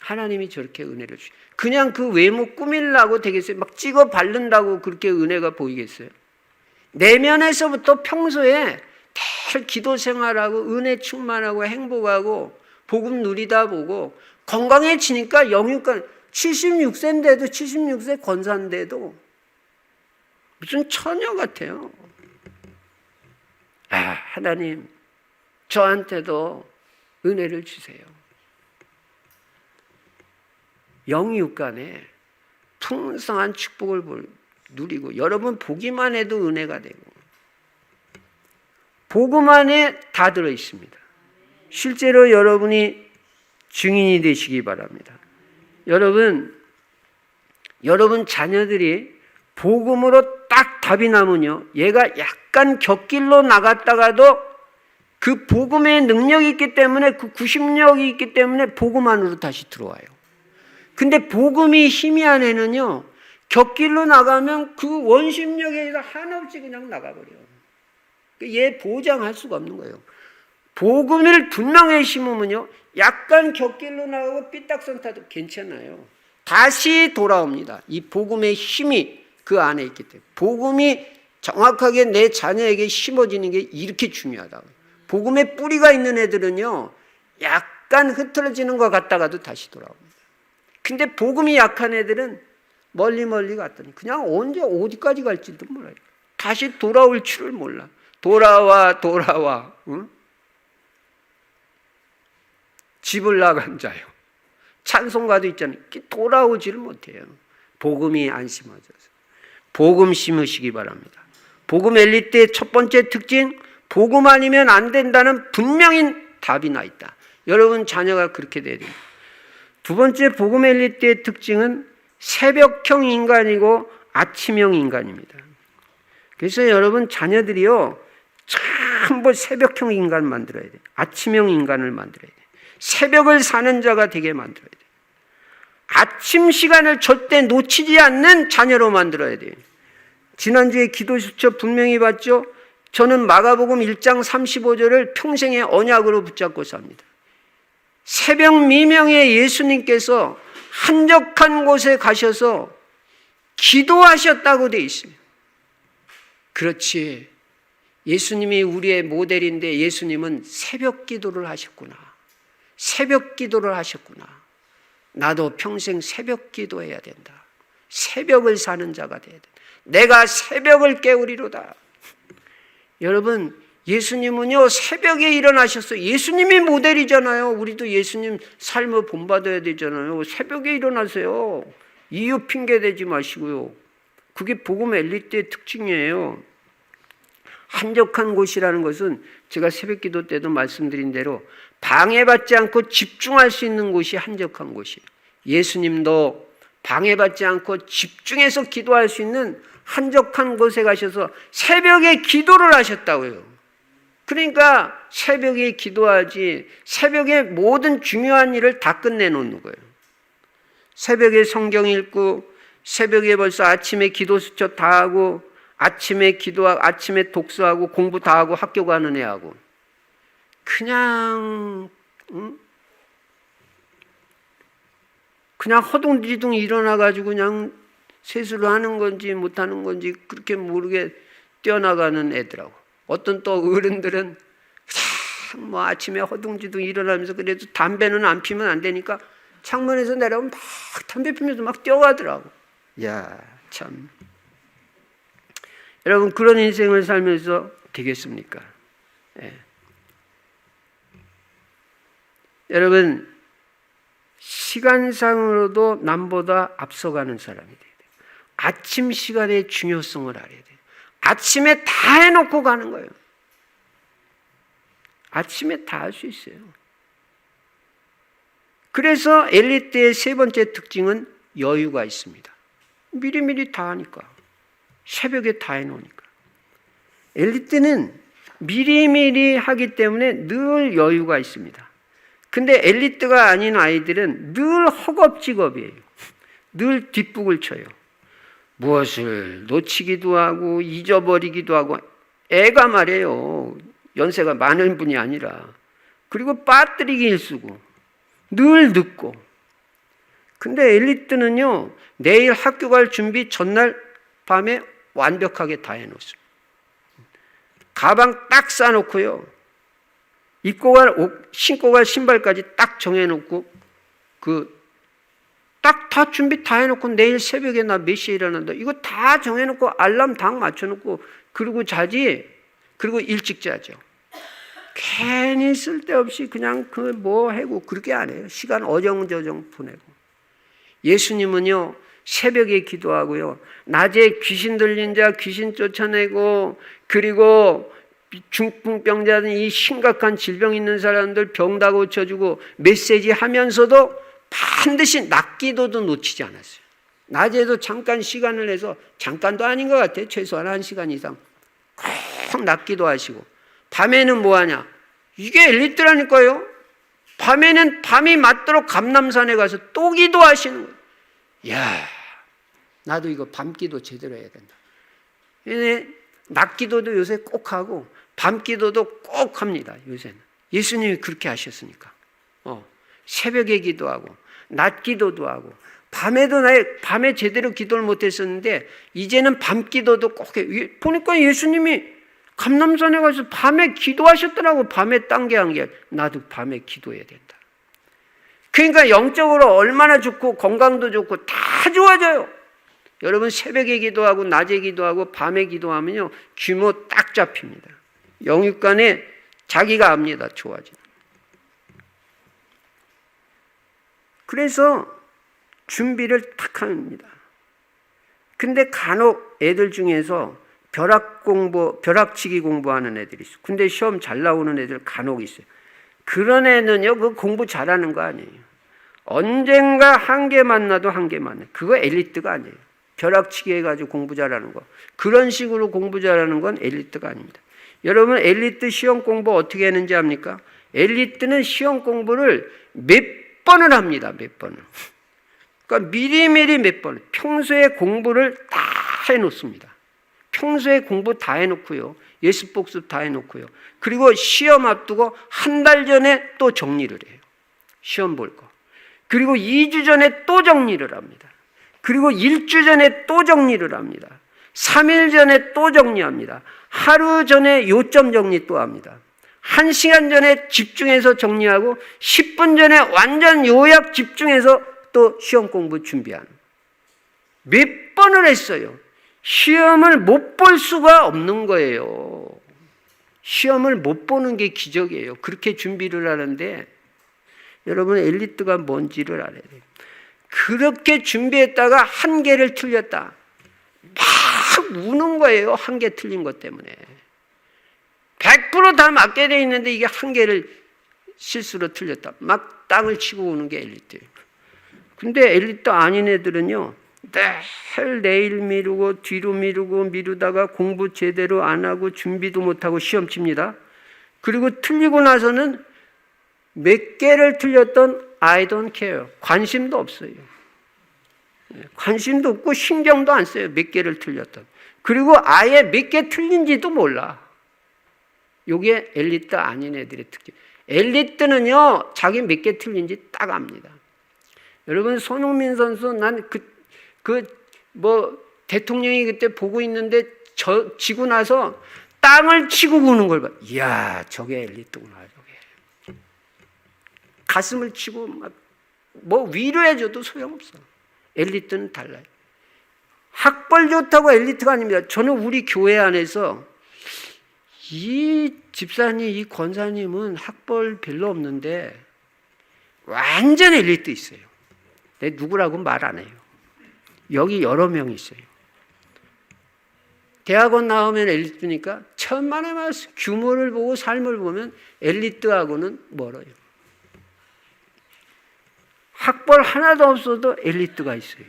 하나님이 저렇게 은혜를 주시. 그냥 그 외모 꾸밀라고 되겠어요? 막 찍어 바른다고 그렇게 은혜가 보이겠어요? 내면에서부터 평소에 늘 기도 생활하고 은혜 충만하고 행복하고 복음 누리다 보고 건강해지니까 영육간 76세인데도 76세 권사인데도 무슨 처녀 같아요. 하나님 저한테도 은혜를 주세요. 영육간에 풍성한 축복을 누리고 여러분 보기만 해도 은혜가 되고 복음 안에 다 들어 있습니다. 실제로 여러분이 증인이 되시기 바랍니다. 여러분 자녀들이 복음으로 딱 답이 나면요, 얘가 약간 곁길로 나갔다가도 그 복음의 능력이 있기 때문에, 그 구심력이 있기 때문에 복음 안으로 다시 들어와요. 근데 복음이 힘이 안에는요, 곁길로 나가면 그 원심력에 의해서 한없이 그냥 나가버려요. 얘 보장할 수가 없는 거예요. 복음을 분명히 심으면요, 약간 곁길로 나가고 삐딱선 타도 괜찮아요. 다시 돌아옵니다. 이 복음의 힘이 그 안에 있기 때문에. 복음이 정확하게 내 자녀에게 심어지는 게 이렇게 중요하다고. 복음의 뿌리가 있는 애들은요, 약간 흐트러지는 것 같다가도 다시 돌아옵니다. 근데 복음이 약한 애들은 멀리 갔더니 그냥 언제 어디까지 갈지도 몰라요. 다시 돌아올 줄을 몰라. 돌아와. 응? 집을 나간 자요. 찬송가도 있잖아요. 돌아오지를 못해요. 복음이 안 심어져서. 복음 심으시기 바랍니다. 복음 엘리트의 첫 번째 특징, 복음 아니면 안 된다는 분명히 답이 나 있다. 여러분 자녀가 그렇게 돼야 됩니다. 두 번째 복음 엘리트의 특징은 새벽형 인간이고 아침형 인간입니다. 그래서 여러분 자녀들이요, 전부 새벽형 인간 만들어야 돼요. 아침형 인간을 만들어야 돼요. 새벽을 사는 자가 되게 만들어야 돼요. 아침 시간을 절대 놓치지 않는 자녀로 만들어야 돼요. 지난주에 기도 수첩 분명히 봤죠? 저는 마가복음 1장 35절을 평생의 언약으로 붙잡고 삽니다. 새벽 미명에 예수님께서 한적한 곳에 가셔서 기도하셨다고 되어 있습니다. 그렇지. 예수님이 우리의 모델인데 예수님은 새벽 기도를 하셨구나. 새벽 기도를 하셨구나. 나도 평생 새벽 기도해야 된다. 새벽을 사는 자가 돼야 된다. 내가 새벽을 깨우리로다. 여러분, 예수님은요, 새벽에 일어나셨어요. 예수님이 모델이잖아요. 우리도 예수님 삶을 본받아야 되잖아요. 새벽에 일어나세요. 이유 핑계 대지 마시고요. 그게 복음 엘리트의 특징이에요. 한적한 곳이라는 것은 제가 새벽 기도 때도 말씀드린 대로 방해받지 않고 집중할 수 있는 곳이 한적한 곳이에요. 예수님도 방해받지 않고 집중해서 기도할 수 있는 한적한 곳에 가셔서 새벽에 기도를 하셨다고요. 그러니까 새벽에 기도하지, 새벽에 모든 중요한 일을 다 끝내놓는 거예요. 새벽에 성경 읽고, 새벽에 벌써 아침에 기도 수첩 다 하고, 아침에 기도하고, 아침에 독서하고, 공부 다 하고, 학교 가는 애하고. 그냥 허둥지둥 일어나가지고 그냥 세수를 하는 건지 못하는 건지 그렇게 모르게 뛰어나가는 애들하고, 어떤 또 어른들은 뭐 아침에 허둥지둥 일어나면서 그래도 담배는 안 피면 안 되니까 창문에서 내려오면 막 담배 피면서 막 뛰어가더라고. 야, 참. 여러분, 그런 인생을 살면서 되겠습니까? 예. 여러분, 시간상으로도 남보다 앞서가는 사람이 돼야 돼요. 아침 시간의 중요성을 알아야 돼요. 아침에 다 해놓고 가는 거예요. 아침에 다 할 수 있어요. 그래서 엘리트의 세 번째 특징은 여유가 있습니다. 미리미리 다 하니까. 새벽에 다 해놓으니까. 엘리트는 미리미리 하기 때문에 늘 여유가 있습니다. 근데 엘리트가 아닌 아이들은 늘 허겁지겁이에요. 늘 뒷북을 쳐요. 무엇을 놓치기도 하고 잊어버리기도 하고, 애가 말이에요. 연세가 많은 분이 아니라. 그리고 빠뜨리기 일쑤고 늘 늦고. 근데 엘리트는요, 내일 학교 갈 준비 전날 밤에 완벽하게 다 해놓습니다. 가방 딱 싸놓고요, 신고 갈 신발까지 딱 정해놓고, 딱 다 준비 다 해놓고 내일 새벽에 나 몇 시에 일어난다, 이거 다 정해놓고 알람 딱 맞춰놓고 그러고 자지. 그리고 일찍 자죠. 괜히 쓸데없이 그냥 하고 그렇게 안 해요. 시간 어정저정 보내고. 예수님은요, 새벽에 기도하고요, 낮에 귀신 들린 자 귀신 쫓아내고, 그리고 중풍병자든 이 심각한 질병 있는 사람들 병 다 고쳐주고 메시지 하면서도 반드시 낮 기도도 놓치지 않았어요. 낮에도 잠깐 시간을 내서, 잠깐도 아닌 것 같아요. 최소한 1시간 이상 꼭 낮 기도하시고, 밤에는 뭐하냐? 이게 엘리트라니까요. 밤에는 밤이 맞도록 감람산에 가서 또 기도하시는 거예요. 이야, 나도 이거 밤 기도 제대로 해야 된다. 낮 기도도 요새 꼭 하고 밤 기도도 꼭 합니다. 요새는 예수님이 그렇게 하셨으니까. 새벽에 기도하고 낮 기도도 하고, 밤에 제대로 기도를 못했었는데 이제는 밤 기도도 꼭 해. 보니까 예수님이 감람산에 가서 밤에 기도하셨더라고. 밤에 딴 게 한 게, 나도 밤에 기도해야 된다. 그러니까 영적으로 얼마나 좋고 건강도 좋고 다 좋아져요. 여러분, 새벽에 기도하고 낮에 기도하고 밤에 기도하면요, 규모 딱 잡힙니다. 영육간에 자기가 압니다. 좋아지는. 그래서 준비를 탁 합니다. 근데 간혹 애들 중에서 벼락치기 공부하는 애들이 있어요. 근데 시험 잘 나오는 애들 간혹 있어요. 그런 애는요, 그 공부 잘하는 거 아니에요. 언젠가 한계 만나도 한계 만나요. 그거 엘리트가 아니에요. 벼락치기 해가지고 공부 잘하는 거, 그런 식으로 공부 잘하는 건 엘리트가 아닙니다. 여러분, 엘리트 시험 공부 어떻게 하는지 압니까? 엘리트는 시험 공부를 몇 번을 합니다. 몇 번을. 그러니까 미리미리 몇 번, 평소에 공부를 다 해놓습니다. 평소에 공부 다 해놓고요, 예습 복습 다 해놓고요, 그리고 시험 앞두고 한 달 전에 또 정리를 해요. 시험 볼 거. 그리고 2주 전에 또 정리를 합니다. 그리고 1주 전에 또 정리를 합니다. 3일 전에 또 정리합니다. 하루 전에 요점 정리 또 합니다. 1시간 전에 집중해서 정리하고 10분 전에 완전 요약 집중해서 또 시험 공부 준비하는. 몇 번을 했어요. 시험을 못 볼 수가 없는 거예요. 시험을 못 보는 게 기적이에요. 그렇게 준비를 하는데, 여러분, 엘리트가 뭔지를 알아야 돼요. 그렇게 준비했다가 한 개를 틀렸다, 막 우는 거예요. 한 개 틀린 것 때문에. 100% 다 맞게 돼 있는데 이게 한 개를 실수로 틀렸다, 막 땅을 치고 우는 게 엘리트예요. 근데 엘리트 아닌 애들은요, 내일 미루고 뒤로 미루다가 공부 제대로 안 하고 준비도 못하고 시험 칩니다. 그리고 틀리고 나서는 몇 개를 틀렸던 I don't care, 관심도 없어요. 관심도 없고 신경도 안 써요. 몇 개를 틀렸던. 그리고 아예 몇 개 틀린지도 몰라. 이게 엘리트 아닌 애들의 특징. 엘리트는요, 자기 몇 개 틀린지 딱 압니다. 여러분, 손흥민 선수, 난 뭐 대통령이 그때 보고 있는데 지고 나서 땅을 치고 구는 걸 봐. 이야, 저게 엘리트구나, 저게. 가슴을 치고 막 뭐 위로해줘도 소용없어. 엘리트는 달라요. 학벌 좋다고 엘리트가 아닙니다. 저는 우리 교회 안에서 이 집사님, 이 권사님은 학벌 별로 없는데 완전 엘리트 있어요. 내 누구라고 말 안 해요. 여기 여러 명 있어요. 대학원 나오면 엘리트니까 천만의 말씀, 규모를 보고 삶을 보면 엘리트하고는 멀어요. 학벌 하나도 없어도 엘리트가 있어요.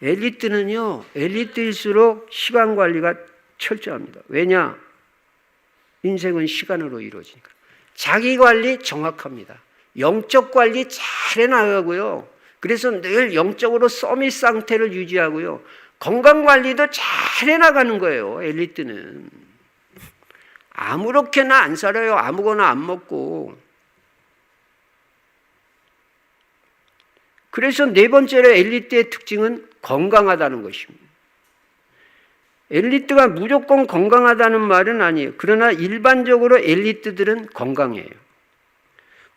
엘리트는요, 엘리트일수록 시간 관리가 철저합니다. 왜냐? 인생은 시간으로 이루어지니까. 자기 관리 정확합니다. 영적 관리 잘 해나가고요. 그래서 늘 영적으로 서밋 상태를 유지하고요. 건강 관리도 잘 해나가는 거예요. 엘리트는. 아무렇게나 안 살아요. 아무거나 안 먹고. 그래서 네 번째로 엘리트의 특징은 건강하다는 것입니다. 엘리트가 무조건 건강하다는 말은 아니에요. 그러나 일반적으로 엘리트들은 건강해요.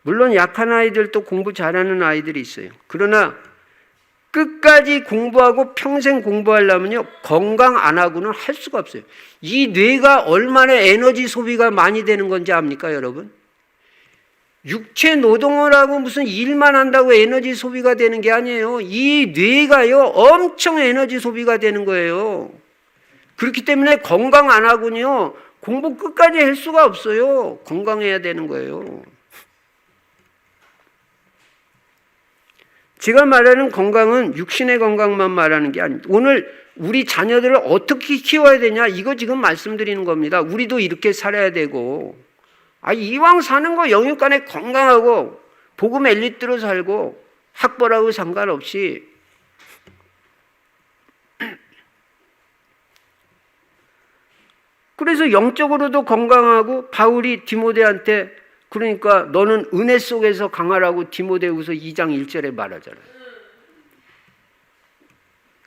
물론 약한 아이들도 공부 잘하는 아이들이 있어요. 그러나 끝까지 공부하고 평생 공부하려면요, 건강 안 하고는 할 수가 없어요. 이 뇌가 얼마나 에너지 소비가 많이 되는 건지 압니까, 여러분? 육체 노동을 하고 무슨 일만 한다고 에너지 소비가 되는 게 아니에요. 이 뇌가요, 엄청 에너지 소비가 되는 거예요. 그렇기 때문에 건강 안 하고는요, 공부 끝까지 할 수가 없어요. 건강해야 되는 거예요. 제가 말하는 건강은 육신의 건강만 말하는 게 아닙니다. 오늘 우리 자녀들을 어떻게 키워야 되냐, 이거 지금 말씀드리는 겁니다. 우리도 이렇게 살아야 되고, 이왕 사는 거 영육간에 건강하고 복음 엘리트로 살고 학벌하고 상관없이 그래서 영적으로도 건강하고 바울이 디모데한테 그러니까 너는 은혜 속에서 강하라고 디모데후서 2장 1절에 말하잖아요.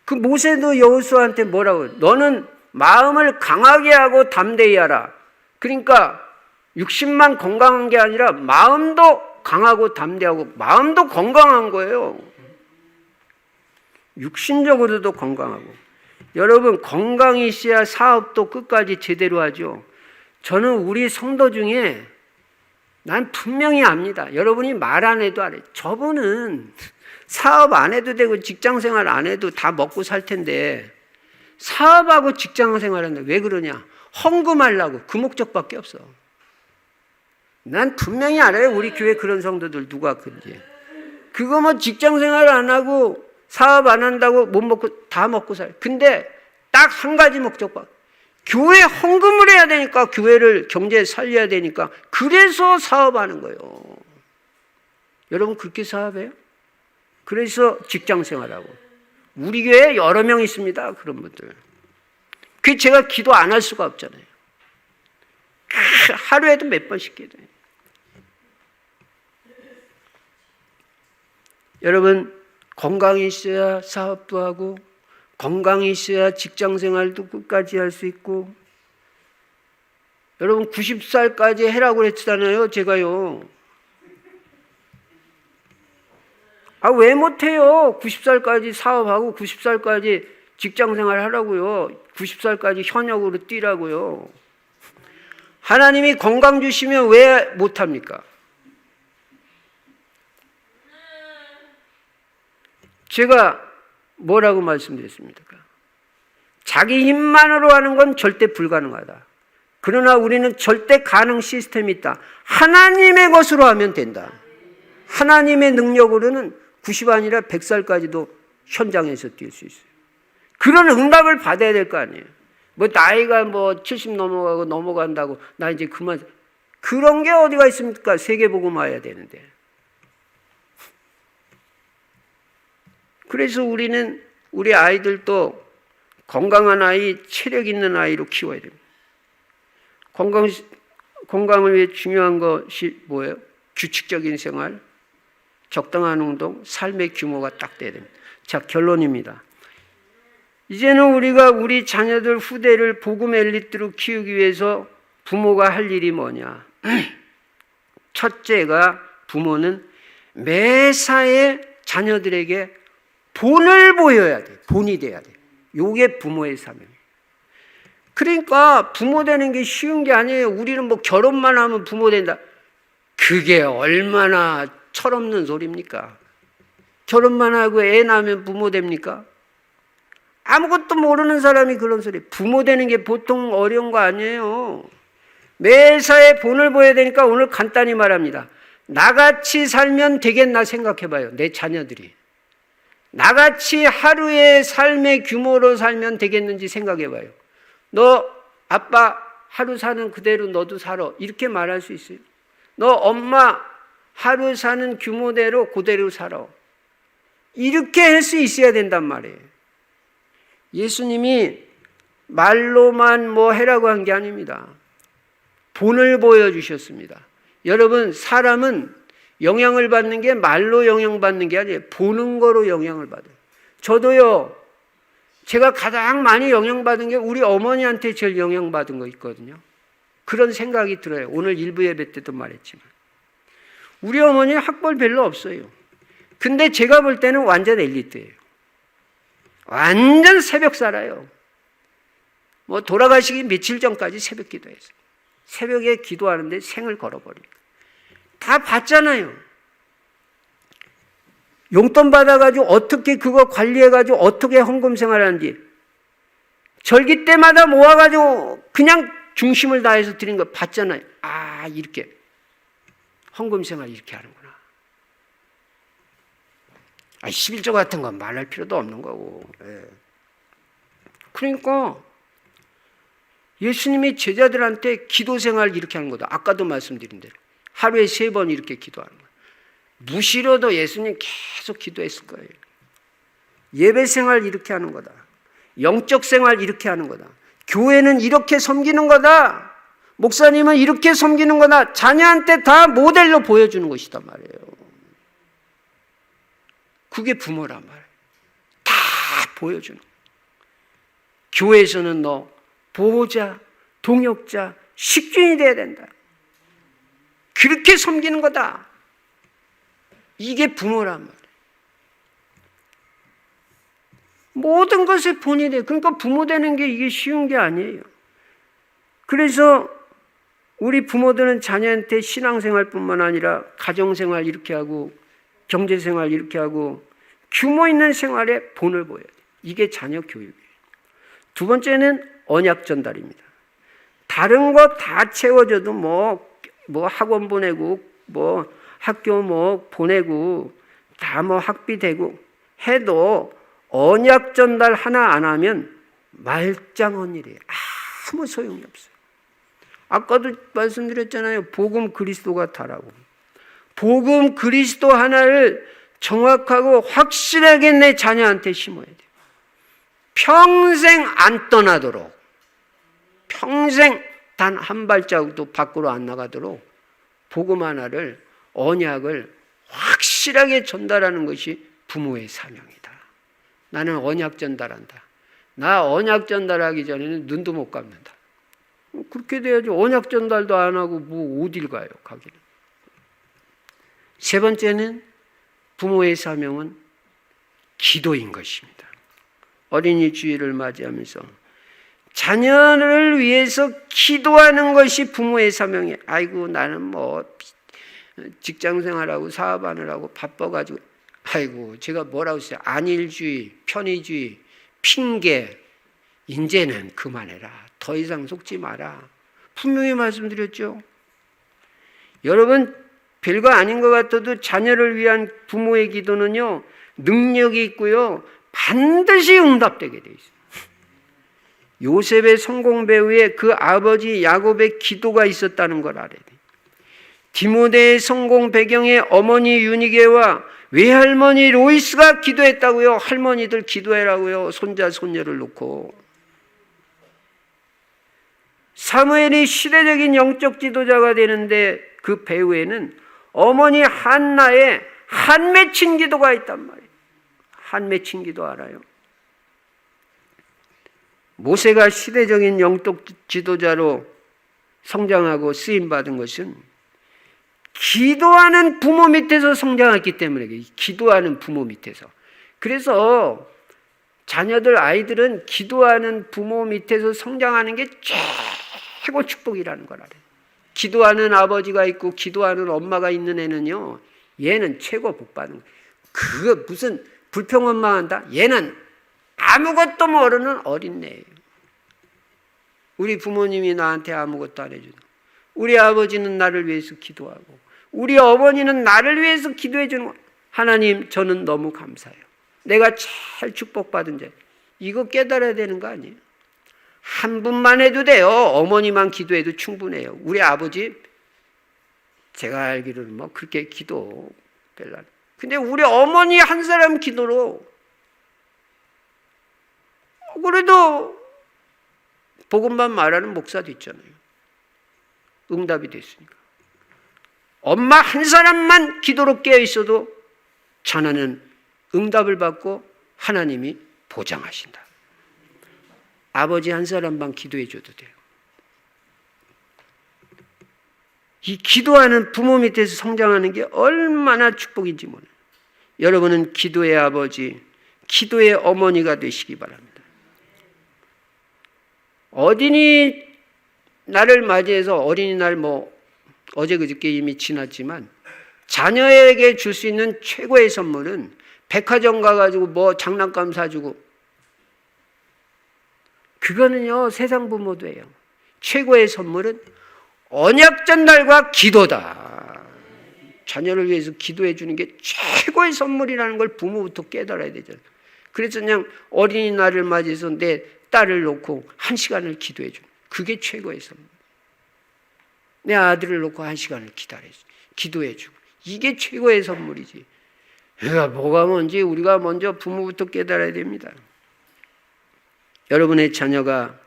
그 모세도 여호수아한테 뭐라고 해요? 너는 마음을 강하게 하고 담대히 하라. 그러니까 육신만 건강한 게 아니라 마음도 강하고 담대하고 마음도 건강한 거예요. 육신적으로도 건강하고. 여러분, 건강이 있어야 사업도 끝까지 제대로 하죠. 저는 우리 성도 중에 난 분명히 압니다. 여러분이 말 안 해도 알아요. 저분은 사업 안 해도 되고 직장생활 안 해도 다 먹고 살 텐데 사업하고 직장생활 하는데 왜 그러냐? 헌금하려고. 그 목적밖에 없어. 난 분명히 알아요. 우리 교회 그런 성도들 누가 그런지. 그거 뭐 직장생활 안 하고 사업 안 한다고 못 먹고 다 먹고 살. 근데 딱 한 가지 목적밖에. 교회 헌금을 해야 되니까 교회를 경제에 살려야 되니까 그래서 사업하는 거예요. 여러분 그렇게 사업해요? 그래서 직장생활하고. 우리 교회에 여러 명 있습니다. 그런 분들. 그 제가 기도 안 할 수가 없잖아요. 하루에도 몇 번씩 기도해요. 여러분 건강이 있어야 사업도 하고 건강이 있어야 직장생활도 끝까지 할 수 있고 여러분 90살까지 해라고 그랬잖아요. 제가요. 왜 못해요? 90살까지 사업하고 90살까지 직장생활 하라고요. 90살까지 현역으로 뛰라고요. 하나님이 건강 주시면 왜 못합니까? 제가 뭐라고 말씀드렸습니까? 자기 힘만으로 하는 건 절대 불가능하다. 그러나 우리는 절대 가능 시스템이 있다. 하나님의 것으로 하면 된다. 하나님의 능력으로는 90 아니라 100살까지도 현장에서 뛸 수 있어요. 그런 응답을 받아야 될 거 아니에요. 뭐 나이가 뭐 70 넘어가고 넘어간다고 나 이제 그만. 그런 게 어디가 있습니까? 세계복음 와야 되는데. 그래서 우리는 우리 아이들도 건강한 아이, 체력 있는 아이로 키워야 됩니다. 건강을 위해 중요한 것이 뭐예요? 규칙적인 생활, 적당한 운동, 삶의 규모가 딱 돼야 됩니다. 자, 결론입니다. 이제는 우리가 우리 자녀들 후대를 복음 엘리트로 키우기 위해서 부모가 할 일이 뭐냐? 첫째가 부모는 매사에 자녀들에게 본을 보여야 돼. 본이 돼야 돼. 요게 부모의 사명이에요. 그러니까 부모 되는 게 쉬운 게 아니에요. 우리는 뭐 결혼만 하면 부모 된다. 그게 얼마나 철없는 소리입니까? 결혼만 하고 애 낳으면 부모 됩니까? 아무것도 모르는 사람이 그런 소리. 부모 되는 게 보통 어려운 거 아니에요. 매사에 본을 보여야 되니까 오늘 간단히 말합니다. 나같이 살면 되겠나 생각해봐요. 내 자녀들이. 나같이 하루의 삶의 규모로 살면 되겠는지 생각해봐요. 너 아빠 하루 사는 그대로 너도 살아. 이렇게 말할 수 있어요. 너 엄마 하루 사는 규모대로 그대로 살아. 이렇게 할 수 있어야 된단 말이에요. 예수님이 말로만 뭐 해라고 한 게 아닙니다. 본을 보여주셨습니다. 여러분, 사람은 영향을 받는 게 말로 영향받는 게 아니에요. 보는 거로 영향을 받아요. 저도요, 제가 가장 많이 영향받은 게 우리 어머니한테 제일 영향받은 거 있거든요. 그런 생각이 들어요. 오늘 일부 예배 때도 말했지만. 우리 어머니 학벌 별로 없어요. 근데 제가 볼 때는 완전 엘리트예요. 완전 새벽 살아요. 뭐 돌아가시기 며칠 전까지 새벽 기도했어요. 새벽에 기도하는데 생을 걸어버리니까. 다 봤잖아요. 용돈 받아가지고 어떻게 그거 관리해가지고 어떻게 헌금 생활하는지. 절기 때마다 모아가지고 그냥 중심을 다해서 드린 거 봤잖아요. 아, 이렇게. 헌금 생활 이렇게 하는구나. 11조 같은 건 말할 필요도 없는 거고. 그러니까 예수님이 제자들한테 기도 생활 이렇게 하는 거다. 아까도 말씀드린 대로. 하루에 3번 이렇게 기도하는 거예요. 무시로도 예수님 계속 기도했을 거예요. 예배 생활 이렇게 하는 거다. 영적 생활 이렇게 하는 거다. 교회는 이렇게 섬기는 거다. 목사님은 이렇게 섬기는 거다. 자녀한테 다 모델로 보여주는 것이단 말이에요. 그게 부모란 말이에요. 다 보여주는 거예요. 교회에서는 너 보호자, 동역자, 식주인이 돼야 된다. 그렇게 섬기는 거다. 이게 부모란 말이에요. 모든 것에 본이 돼요. 그러니까 부모 되는 게 이게 쉬운 게 아니에요. 그래서 우리 부모들은 자녀한테 신앙생활뿐만 아니라 가정생활 이렇게 하고 경제생활 이렇게 하고 규모 있는 생활에 본을 보여야 돼요. 이게 자녀 교육이에요. 두 번째는 언약 전달입니다. 다른 거 다 채워줘도 뭐 학원 보내고 뭐 학교 뭐 보내고 다 뭐 학비 대고 해도 언약 전달 하나 안 하면 말짱한 일이에요. 아무 소용이 없어요. 아까도 말씀드렸잖아요. 복음 그리스도가 다라고. 복음 그리스도 하나를 정확하고 확실하게 내 자녀한테 심어야 돼요. 평생 안 떠나도록, 평생 단 한 발자국도 밖으로 안 나가도록 복음 하나를, 언약을 확실하게 전달하는 것이 부모의 사명이다. 나는 언약 전달한다. 나 언약 전달하기 전에는 눈도 못 감는다. 그렇게 돼야지. 언약 전달도 안 하고 뭐 어딜 가요, 가기는. 세 번째는 부모의 사명은 기도인 것입니다. 어린이 주일을 맞이하면서 자녀를 위해서 기도하는 것이 부모의 사명이에요. 아이고, 나는 뭐 직장 생활하고 사업하느라고 바빠가지고, 아이고, 제가 뭐라고 했어요? 안일주의, 편의주의, 핑계. 이제는 그만해라. 더 이상 속지 마라. 분명히 말씀드렸죠. 여러분, 별거 아닌 것 같아도 자녀를 위한 부모의 기도는요, 능력이 있고요, 반드시 응답되게 돼 있어요. 요셉의 성공 배후에 그 아버지 야곱의 기도가 있었다는 걸 알아야 돼요. 디모데의 성공 배경에 어머니 유니게와 외할머니 로이스가 기도했다고요. 할머니들 기도해라고요. 손자 손녀를 놓고. 사무엘이 시대적인 영적 지도자가 되는데 그 배후에는 어머니 한나의 한 맺힌 기도가 있단 말이에요. 한 맺힌 기도 알아요? 모세가 시대적인 영적 지도자로 성장하고 쓰임받은 것은 기도하는 부모 밑에서 성장했기 때문에, 기도하는 부모 밑에서. 그래서 자녀들, 아이들은 기도하는 부모 밑에서 성장하는 게 최고 축복이라는 걸 알아요. 기도하는 아버지가 있고 기도하는 엄마가 있는 애는요, 얘는 최고 복 받는 거예요. 그거 무슨 불평원만 한다? 얘는 아무것도 모르는 어린애예요. 우리 부모님이 나한테 아무것도 안 해주고, 우리 아버지는 나를 위해서 기도하고, 우리 어머니는 나를 위해서 기도해 주는 거예요. 하나님, 저는 너무 감사해요. 내가 제일 축복받은 자. 이거 깨달아야 되는 거 아니에요? 한 분만 해도 돼요. 어머니만 기도해도 충분해요. 우리 아버지, 제가 알기로는 뭐 그렇게 기도 별로 안. 근데 우리 어머니 한 사람 기도로 그래도 복음만 말하는 목사도 있잖아요. 응답이 됐으니까. 엄마 한 사람만 기도로 깨어 있어도 자녀는 응답을 받고 하나님이 보장하신다. 아버지 한 사람만 기도해 줘도 돼요. 이 기도하는 부모 밑에서 성장하는 게 얼마나 축복인지 몰라요. 여러분은 기도의 아버지, 기도의 어머니가 되시기 바랍니다. 어린이 날을 맞이해서 어린이날 어제 그저께 이미 지났지만 자녀에게 줄 수 있는 최고의 선물은 백화점 가가지고 장난감 사주고, 그거는요 세상 부모도 해요. 최고의 선물은 언약 전달과 기도다. 자녀를 위해서 기도해 주는 게 최고의 선물이라는 걸 부모부터 깨달아야 되잖아요. 그래서 그냥 어린이날을 맞이해서 내 딸을 놓고 1시간을 기도해 주는, 그게 최고의 선물. 내 아들을 놓고 1시간을 기도해 주고, 이게 최고의 선물이지. 그러니까 뭐가 뭔지 우리가 먼저 부모부터 깨달아야 됩니다. 여러분의 자녀가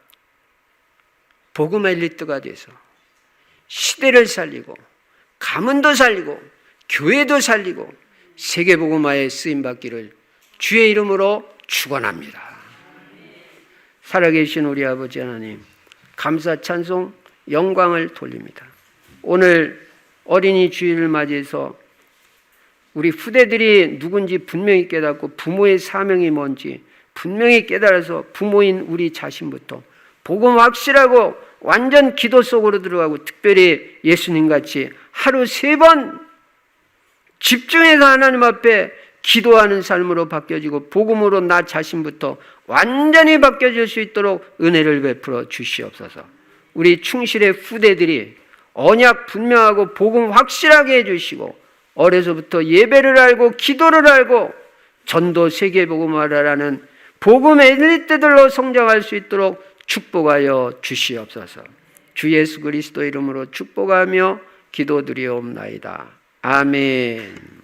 복음 엘리트가 돼서 시대를 살리고 가문도 살리고 교회도 살리고 세계복음화에 쓰임받기를 주의 이름으로 축원합니다. 살아계신 우리 아버지 하나님, 감사 찬송 영광을 돌립니다. 오늘 어린이 주일을 맞이해서 우리 후대들이 누군지 분명히 깨닫고 부모의 사명이 뭔지 분명히 깨달아서 부모인 우리 자신부터 복음 확실하고 완전 기도 속으로 들어가고, 특별히 예수님같이 하루 3번 집중해서 하나님 앞에 기도하는 삶으로 바뀌어지고 복음으로 나 자신부터 완전히 바뀌어질 수 있도록 은혜를 베풀어 주시옵소서. 우리 충실의 후대들이 언약 분명하고 복음 확실하게 해주시고, 어려서부터 예배를 알고 기도를 알고 전도 세계복음화라는 복음 엘리트들로 성장할 수 있도록 축복하여 주시옵소서. 주 예수 그리스도 이름으로 축복하며 기도드리옵나이다. 아멘.